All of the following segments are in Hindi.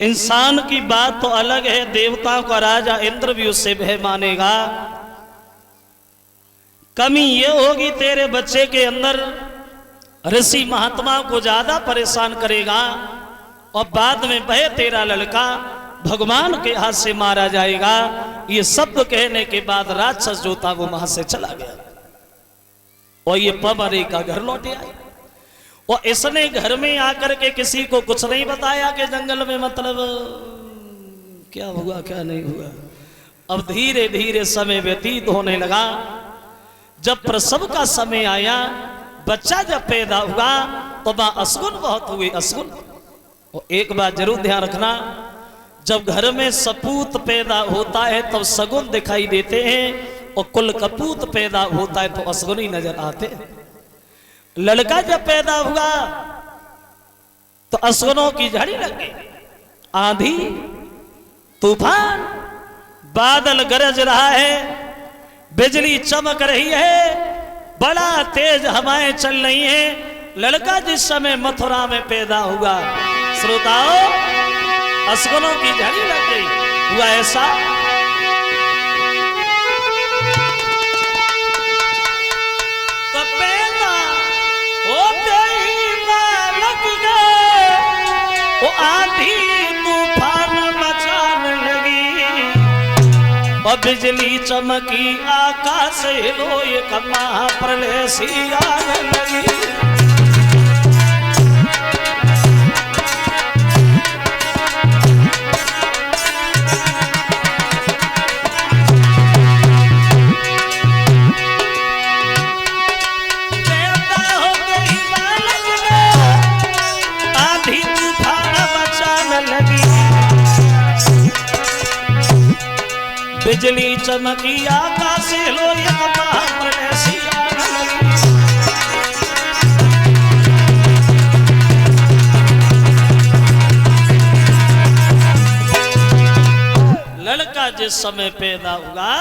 इंसान की बात तो अलग है, देवताओं का राजा इंद्र भी उससे भय मानेगा। कमी ये होगी तेरे बच्चे के अंदर ऋषि महात्माओं को ज्यादा परेशान करेगा और बाद में वह तेरा लड़का भगवान के हाथ से मारा जाएगा। ये शब्द कहने के बाद राक्षस जो था वो वहां से चला गया और ये पमरे का घर लौटे आए। और इसने घर में आकर के किसी को कुछ नहीं बताया कि जंगल में मतलब क्या हुआ क्या नहीं हुआ। अब धीरे धीरे समय व्यतीत होने लगा। जब प्रसव का समय आया, बच्चा जब पैदा हुआ तो वहां असगुन बहुत हुए, असगुन। और एक बात जरूर ध्यान रखना, जब घर में सपूत पैदा होता है तब सगुन दिखाई देते हैं और कुल कपूत पैदा होता है तो असगुन ही नजर आते हैं। लड़का जब पैदा हुआ तो असगुनों की झड़ी लग गई। आंधी तूफान, बादल गरज रहा है, बिजली चमक रही है, बड़ा तेज हवाएं चल रही हैं। लड़का जिस समय मथुरा में पैदा हुआ, श्रोताओं, असगुनों की झड़ी लग गई। हुआ ऐसा, तो पैदा होते ही लग गए, वो आंधी तूफान मचाने लगी और बिजली चमकी, आकाश हिलो, एक महाप्रलय सी आने लगी। बिजली चमकी, आकाश हिलो, एक महाप्रलय सी आने लगी। लड़का जिस समय पैदा हुआ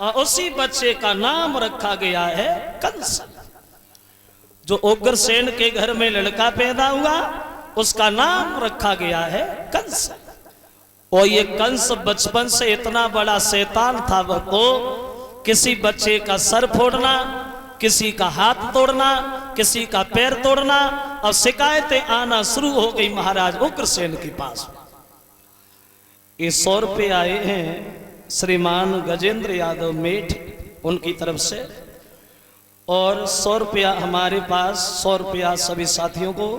और उसी बच्चे का नाम रखा गया है कंस। जो उग्रसेन के घर में लड़का पैदा हुआ उसका नाम रखा गया है कंस। और ये कंस बचपन से इतना बड़ा शैतान था, वह तो किसी बच्चे का सर फोड़ना, किसी का हाथ तोड़ना, किसी का पैर तोड़ना, और शिकायतें आना शुरू हो गई महाराज उग्रसेन के पास। ये 100 रुपये आए हैं श्रीमान गजेंद्र यादव मेठ उनकी तरफ से, और 100 रुपया हमारे पास, 100 रुपया सभी साथियों को।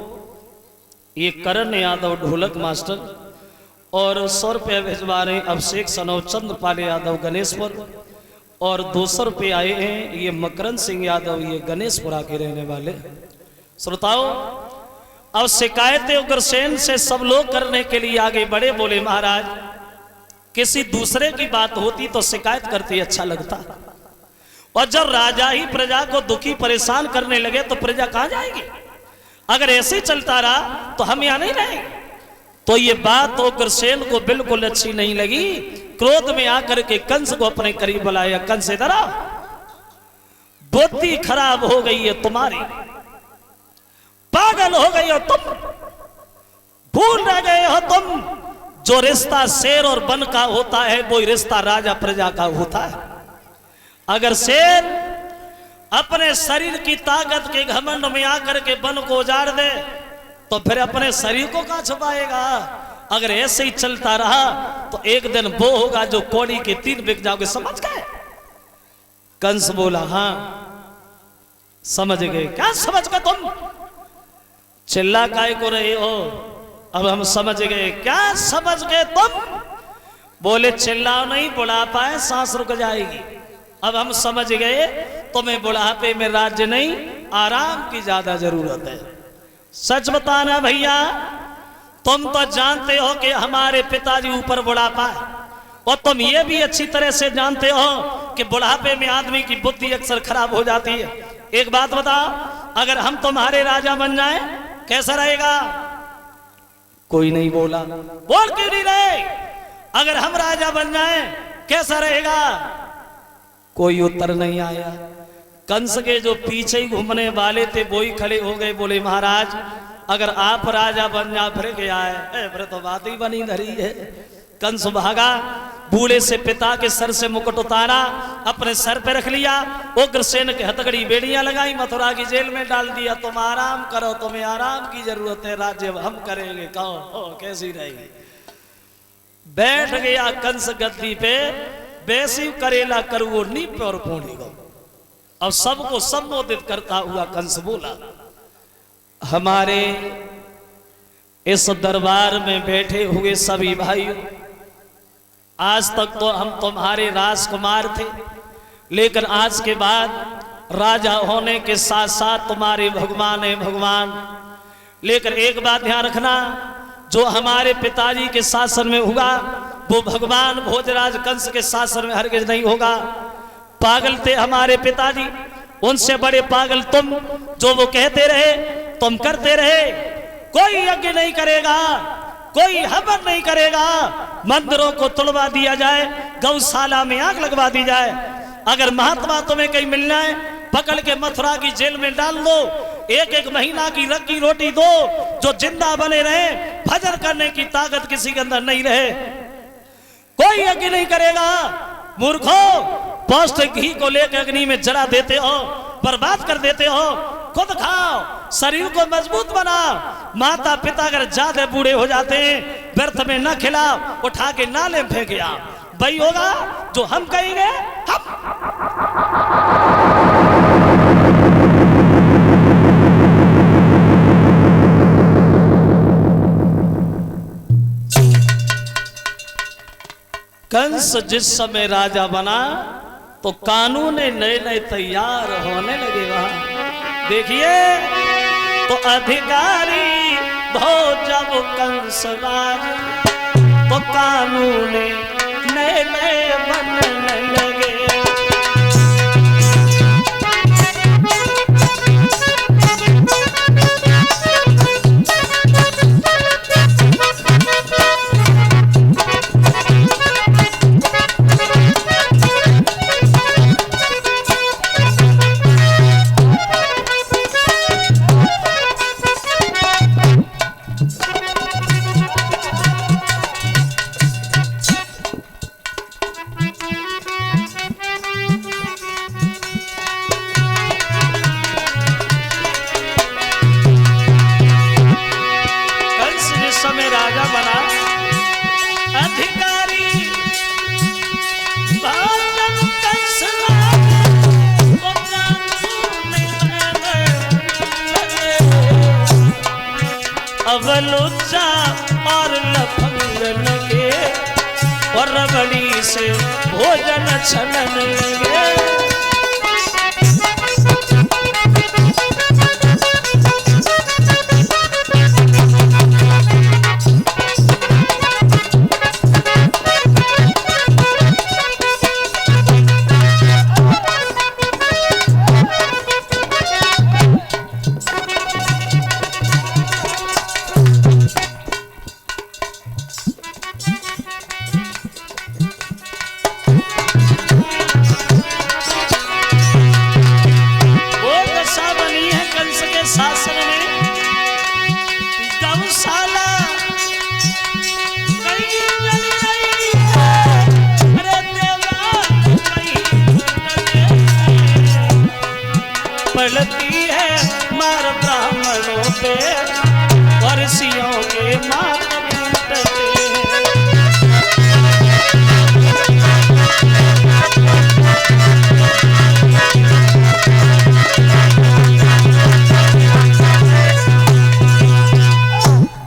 ये करण यादव ढोलक मास्टर, और 100 रुपया भिजवा रहे अभिषेक सनौ चंद्रपाल यादव गणेशपुर, और 200 रुपये आए हैं ये मकरंद सिंह यादव, ये गणेशपुरा के रहने वाले। श्रोताओं, अब शिकायतें उग्रसेन से सब लोग करने के लिए आगे बढ़े। बोले महाराज, किसी दूसरे की बात होती तो शिकायत करती अच्छा लगता, और जब राजा ही प्रजा को दुखी परेशान करने लगे तो प्रजा कहां जाएगी। अगर ऐसे चलता रहा तो हम यहां नहीं रहेंगे। तो ये बात उग्रसेन को बिल्कुल अच्छी नहीं लगी। क्रोध में आकर के कंस को अपने करीब बुलाया। कंस इधर आओ, बुद्धि खराब हो गई है तुम्हारी, पागल हो गई हो तुम, भूल रह गए हो तुम, जो रिश्ता शेर और बन का होता है वही रिश्ता राजा प्रजा का होता है। अगर शेर अपने शरीर की ताकत के घमंड में आकर के वन को उजाड़ दे तो फिर अपने शरीर को कहां छुपाएगा। अगर ऐसे ही चलता रहा तो एक दिन वो होगा जो कौड़ी के 3 बिक जाओगे। समझ गए? कंस बोला हाँ समझ गए। क्या समझ गए तुम? चिल्ला काय को रहे हो? अब हम समझ गए। क्या समझ गए तुम? बोले चिल्लाओ नहीं, बुढ़ापा है, सांस रुक जाएगी। अब हम समझ गए तुम्हें बुढ़ापे में राज्य नहीं, आराम की ज्यादा जरूरत है। सच बताना भैया, तुम तो जानते हो कि हमारे पिताजी ऊपर बुढ़ापा है, और तुम ये भी अच्छी तरह से जानते हो कि बुढ़ापे में आदमी की बुद्धि अक्सर खराब हो जाती है। एक बात बताओ, अगर हम तुम्हारे राजा बन जाएं कैसा रहेगा? कोई नहीं बोला। बोल क्यों नहीं रहे? अगर हम राजा बन जाएं कैसा रहेगा? कोई उत्तर नहीं आया। कंस के जो पीछे ही घूमने वाले थे वो ही खड़े हो गए। बोले महाराज अगर आप राजा बन जा फिर क्या है, फिर तो बात ही बनी धरी है। कंस भागा, बूढ़े से पिता के सर से मुकुट उतारा, अपने सर पे रख लिया, उग्रसेन के हथकड़ी बेड़ियां लगाई, मथुरा की जेल में डाल दिया। तुम आराम करो, तुम्हें आराम की जरूरत है, राज्य हम करेंगे। कहो कैसी रहेगी। बैठ गया कंस गद्दी पे, वैसी करेला करू नी प्योर पोनी गो। और सबको संबोधित करता हुआ कंस बोला, हमारे इस दरबार में बैठे हुए सभी भाइयों, आज तक तो हम तुम्हारे राजकुमार थे, लेकिन आज के बाद राजा होने के साथ साथ तुम्हारे भगवान है भगवान। लेकिन एक बात ध्यान रखना, जो हमारे पिताजी के शासन में हुआ वो भगवान भोजराज कंस के शासन में हरगिज नहीं होगा। पागल थे हमारे पिताजी, उनसे बड़े पागल तुम। जो वो कहते रहे तुम करते रहे। कोई यज्ञ नहीं करेगा, कोई हवन नहीं करेगा, मंदिरों को तोड़वा दिया जाए, गौशाला में आग लगवा दी जाए। अगर महात्मा तुम्हें कहीं मिलना है, पकड़ के मथुरा की जेल में डाल दो, एक एक महीना की रखी रोटी दो, जो जिंदा बने रहे, भजन करने की ताकत किसी के अंदर नहीं रहे। कोई यज्ञ नहीं करेगा। मूर्खो, पौष्टिक घी को लेकर अग्नि में जला देते हो, बर्बाद कर देते हो। खुद खाओ, शरीर को मजबूत बनाओ। माता पिता अगर ज्यादा बूढ़े हो जाते हैं, व्यर्थ में न खिलाओ, उठा के नाले में फेंके आओ। वही होगा जो हम कहेंगे। कंस जिस समय राजा बना तो कानून नए नए तैयार होने लगे। वहां देखिए, तो अधिकारी भो जब कंस राज, तो कानून नए नए बनने लगे। लुच्चा और लफंग लगे, और रबड़ी से भोजन छलन लगे। पड़ती है मार ब्राह्मणों पे, और ऋषियों के मार पीटते।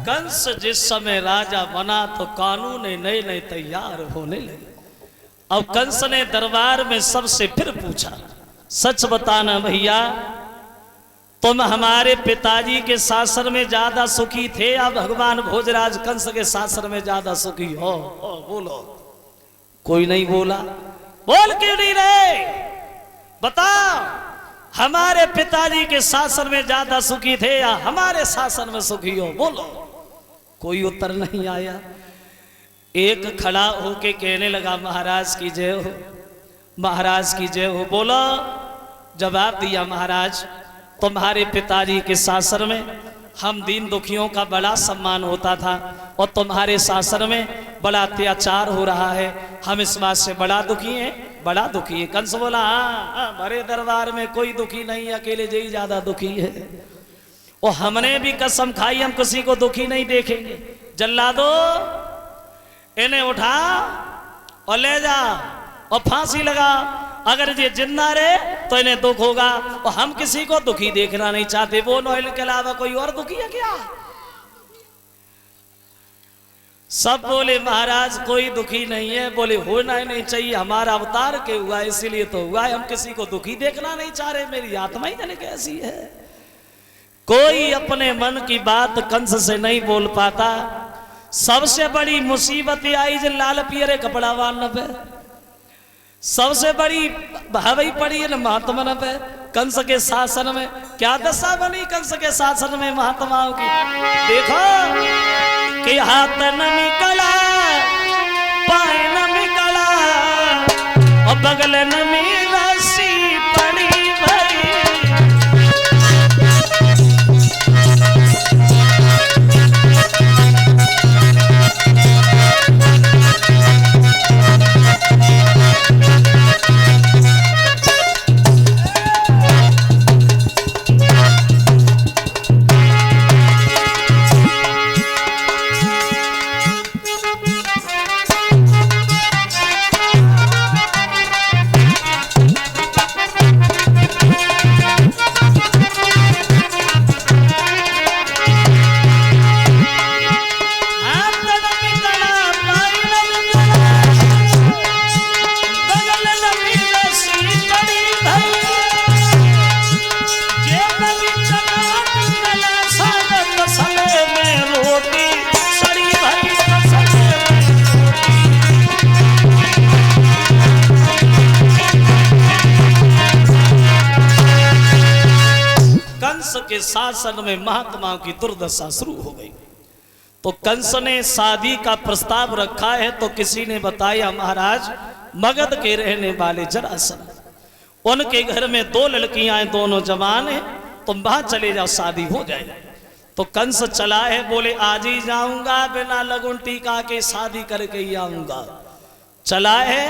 कंस जिस समय राजा बना तो कानून नए नए तैयार होने लगे। अब कंस ने दरबार में सबसे फिर पूछा, सच बताना भैया, तुम हमारे पिताजी के शासन में ज्यादा सुखी थे या भगवान भोजराज कंस के शासन में ज्यादा सुखी हो? बोलो। कोई नहीं बोला। बोल क्यों नहीं रहे? बताओ, हमारे पिताजी के शासन में ज्यादा सुखी थे या हमारे शासन में सुखी हो? बोलो। कोई उत्तर नहीं आया। एक खड़ा होके कहने लगा, महाराज की जय हो, महाराज की जय हो। बोला, जवाब दिया, महाराज तुम्हारे पिताजी के शासन में हम दीन दुखियों का बड़ा सम्मान होता था और तुम्हारे शासन में बड़ा अत्याचार हो रहा है, हम इस बात से बड़ा दुखी हैं, बड़ा दुखी है। कंस बोला हाँ, बड़े दरबार में कोई दुखी नहीं, अकेले जी ज्यादा दुखी है। और हमने भी कसम खाई हम किसी को दुखी नहीं देखेंगे। जल्लादो इन्हें उठा और ले जा और फांसी लगा, अगर ये जिंदा रहे तो इन्हें दुख होगा और हम किसी को दुखी देखना नहीं चाहते। वो नोएल के अलावा कोई और दुखी है क्या? सब बोले महाराज कोई दुखी नहीं है। बोले होना ही नहीं चाहिए, हमारा अवतार के हुआ इसीलिए तो हुआ है, हम किसी को दुखी देखना नहीं चाह रहे। मेरी आत्मा ही जाने कैसी है। कोई अपने मन की बात कंस से नहीं बोल पाता। सबसे बड़ी मुसीबत आई जो लाल पियरे कपड़ा वालन पे, सबसे बड़ी भावई पड़ी है महात्मा पे। कंस के शासन में क्या दशा बनी, कंस के शासन में महात्माओं की देखो कि हाथ न निकला, पाए न निकला और बगल न मिला सी पड़ी भरी। के शासन में महात्माओं की दुर्दशा शुरू हो गई। तो कंस ने शादी का प्रस्ताव रखा है तो किसी ने बताया महाराज मगध के रहने वाले जरासंध, उनके घर में 2 लड़कियां हैं, दोनों जवान हैं, तुम वहां चले जाओ शादी हो जाएगी। तो कंस चला है, बोले आज ही जाऊंगा, बिना लगुन टीका के शादी करके ही आऊंगा। चला है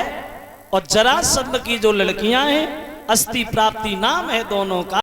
और जरासंध की जो लड़कियां हैं, अस्थि प्राप्ति नाम है दोनों का।